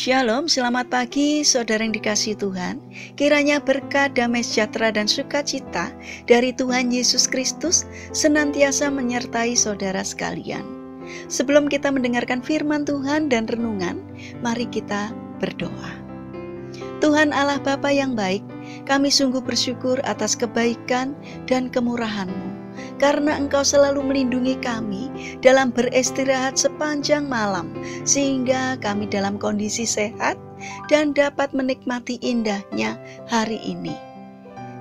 Shalom, selamat pagi saudara yang dikasihi Tuhan. Kiranya berkat, damai sejahtera dan sukacita dari Tuhan Yesus Kristus senantiasa menyertai saudara sekalian. Sebelum kita mendengarkan firman Tuhan dan renungan, mari kita berdoa. Tuhan Allah Bapa yang baik, kami sungguh bersyukur atas kebaikan dan kemurahan-Mu, karena Engkau selalu melindungi kami dalam beristirahat sepanjang malam, sehingga kami dalam kondisi sehat dan dapat menikmati indahnya hari ini.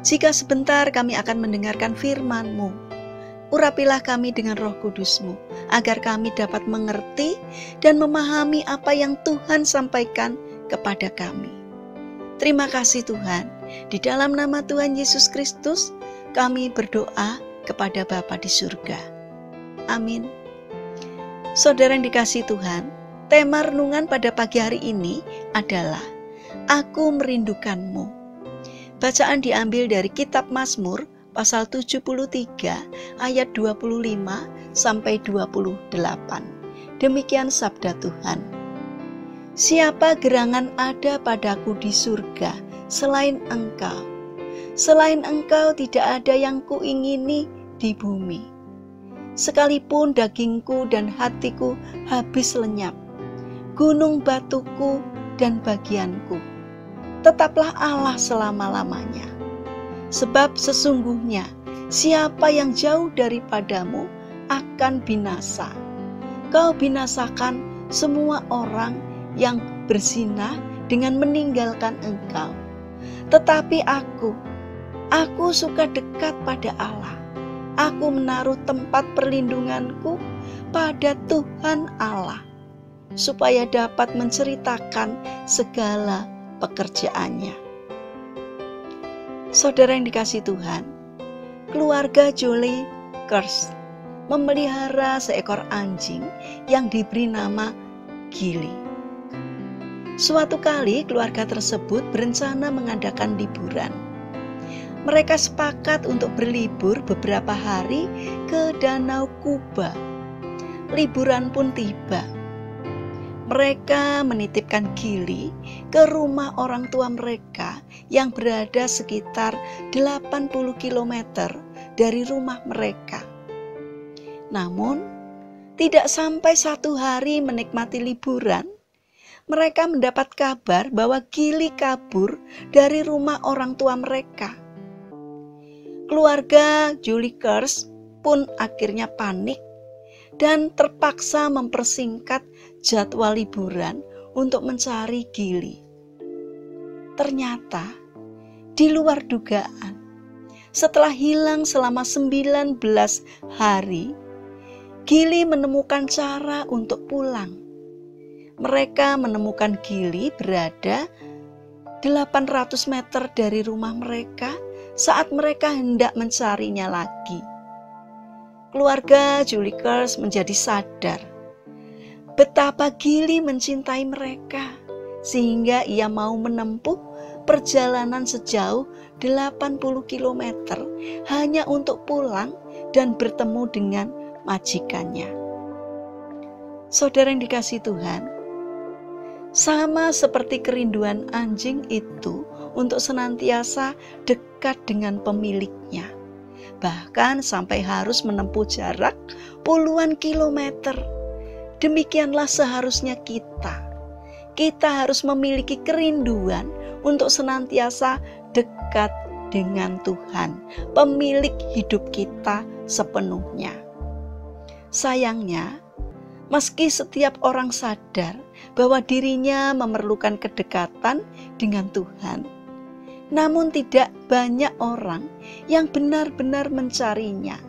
Jika sebentar kami akan mendengarkan firman-Mu, urapilah kami dengan Roh Kudus-Mu, agar kami dapat mengerti dan memahami apa yang Tuhan sampaikan kepada kami. Terima kasih Tuhan, di dalam nama Tuhan Yesus Kristus kami berdoa kepada Bapa di surga. Amin. Saudara yang dikasihi Tuhan, tema renungan pada pagi hari ini adalah Aku Merindukanmu. Bacaan diambil dari kitab Mazmur pasal 73 ayat 25 sampai 28. Demikian sabda Tuhan. Siapa gerangan ada padaku di surga selain Engkau? Selain Engkau tidak ada yang kuingini di bumi. Sekalipun dagingku dan hatiku habis lenyap, gunung batuku dan bagianku, tetaplah Allah selama-lamanya. Sebab sesungguhnya siapa yang jauh daripadamu akan binasa. Kau binasakan semua orang yang berzina dengan meninggalkan Engkau. Tetapi aku suka dekat pada Allah. Aku menaruh tempat perlindunganku pada Tuhan Allah, supaya dapat menceritakan segala pekerjaannya. Saudara yang dikasihi Tuhan, keluarga Julie Kers memelihara seekor anjing yang diberi nama Gili. Suatu kali keluarga tersebut berencana mengadakan liburan. Mereka sepakat untuk berlibur beberapa hari ke Danau Kuba. Liburan pun tiba. Mereka menitipkan Gili ke rumah orang tua mereka yang berada sekitar 80 km dari rumah mereka. Namun, tidak sampai 1 hari menikmati liburan, mereka mendapat kabar bahwa Gili kabur dari rumah orang tua mereka. Keluarga Julie Kers pun akhirnya panik dan terpaksa mempersingkat jadwal liburan untuk mencari Gili. Ternyata, di luar dugaan, setelah hilang selama 19 hari, Gili menemukan cara untuk pulang. Mereka menemukan Gili berada 800 meter dari rumah mereka saat mereka hendak mencarinya lagi. Keluarga Julie Kers menjadi sadar betapa Gili mencintai mereka, sehingga ia mau menempuh perjalanan sejauh 80 km hanya untuk pulang dan bertemu dengan majikannya. Saudara yang dikasihi Tuhan, sama seperti kerinduan anjing itu untuk senantiasa dekat dengan pemiliknya, bahkan sampai harus menempuh jarak puluhan kilometer. Demikianlah seharusnya kita harus memiliki kerinduan untuk senantiasa dekat dengan Tuhan, pemilik hidup kita sepenuhnya. Sayangnya, meski setiap orang sadar bahwa dirinya memerlukan kedekatan dengan Tuhan, namun tidak banyak orang yang benar-benar mencarinya.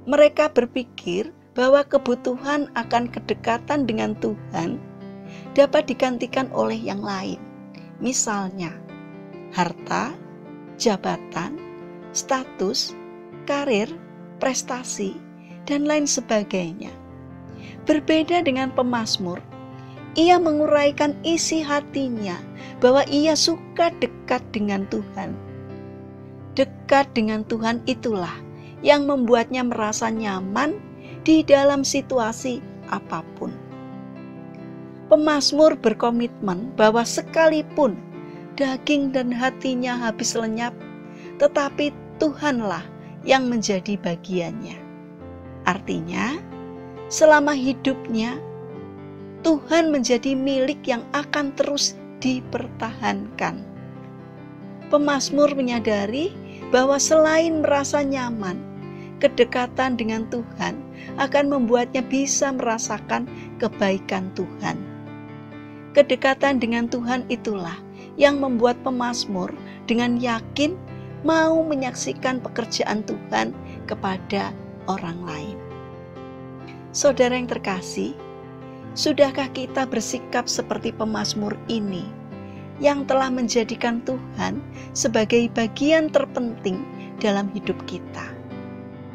Mereka berpikir bahwa kebutuhan akan kedekatan dengan Tuhan dapat digantikan oleh yang lain, misalnya harta, jabatan, status, karir, prestasi, dan lain sebagainya. Berbeda dengan pemazmur, ia menguraikan isi hatinya bahwa ia suka dekat dengan Tuhan. Dekat dengan Tuhan itulah yang membuatnya merasa nyaman di dalam situasi apapun. Pemazmur berkomitmen bahwa sekalipun daging dan hatinya habis lenyap, tetapi Tuhanlah yang menjadi bagiannya. Artinya, selama hidupnya, Tuhan menjadi milik yang akan terus dipertahankan. Pemazmur menyadari bahwa selain merasa nyaman, kedekatan dengan Tuhan akan membuatnya bisa merasakan kebaikan Tuhan. Kedekatan dengan Tuhan itulah yang membuat pemazmur dengan yakin mau menyaksikan pekerjaan Tuhan kepada orang lain. Saudara yang terkasih, sudahkah kita bersikap seperti pemazmur ini yang telah menjadikan Tuhan sebagai bagian terpenting dalam hidup kita?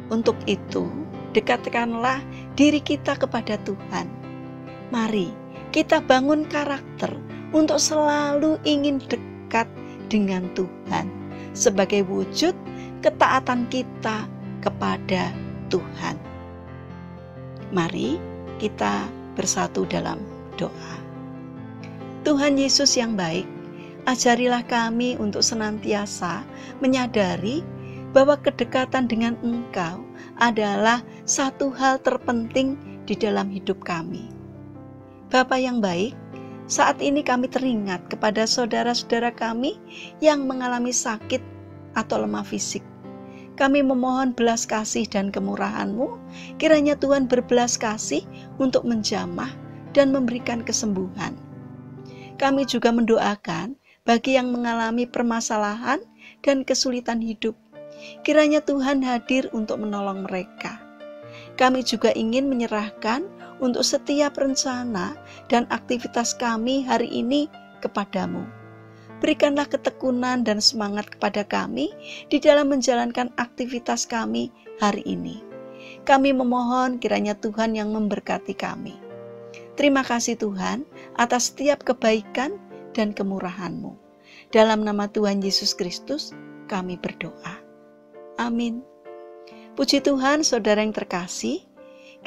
Untuk itu, dekatkanlah diri kita kepada Tuhan. Mari kita bangun karakter untuk selalu ingin dekat dengan Tuhan sebagai wujud ketaatan kita kepada Tuhan. Mari kita bersatu dalam doa. Tuhan Yesus yang baik, ajarilah kami untuk senantiasa menyadari bahwa kedekatan dengan Engkau adalah satu hal terpenting di dalam hidup kami. Bapa yang baik, saat ini kami teringat kepada saudara-saudara kami yang mengalami sakit atau lemah fisik. Kami memohon belas kasih dan kemurahan-Mu, kiranya Tuhan berbelas kasih untuk menjamah dan memberikan kesembuhan. Kami juga mendoakan bagi yang mengalami permasalahan dan kesulitan hidup, kiranya Tuhan hadir untuk menolong mereka. Kami juga ingin menyerahkan untuk setiap rencana dan aktivitas kami hari ini kepadamu. Berikanlah ketekunan dan semangat kepada kami di dalam menjalankan aktivitas kami hari ini. Kami memohon kiranya Tuhan yang memberkati kami. Terima kasih Tuhan atas setiap kebaikan dan kemurahan-Mu. Dalam nama Tuhan Yesus Kristus kami berdoa. Amin. Puji Tuhan, saudara yang terkasih,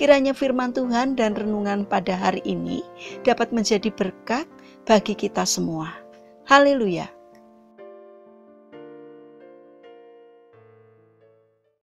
kiranya firman Tuhan dan renungan pada hari ini dapat menjadi berkat bagi kita semua. Haleluya.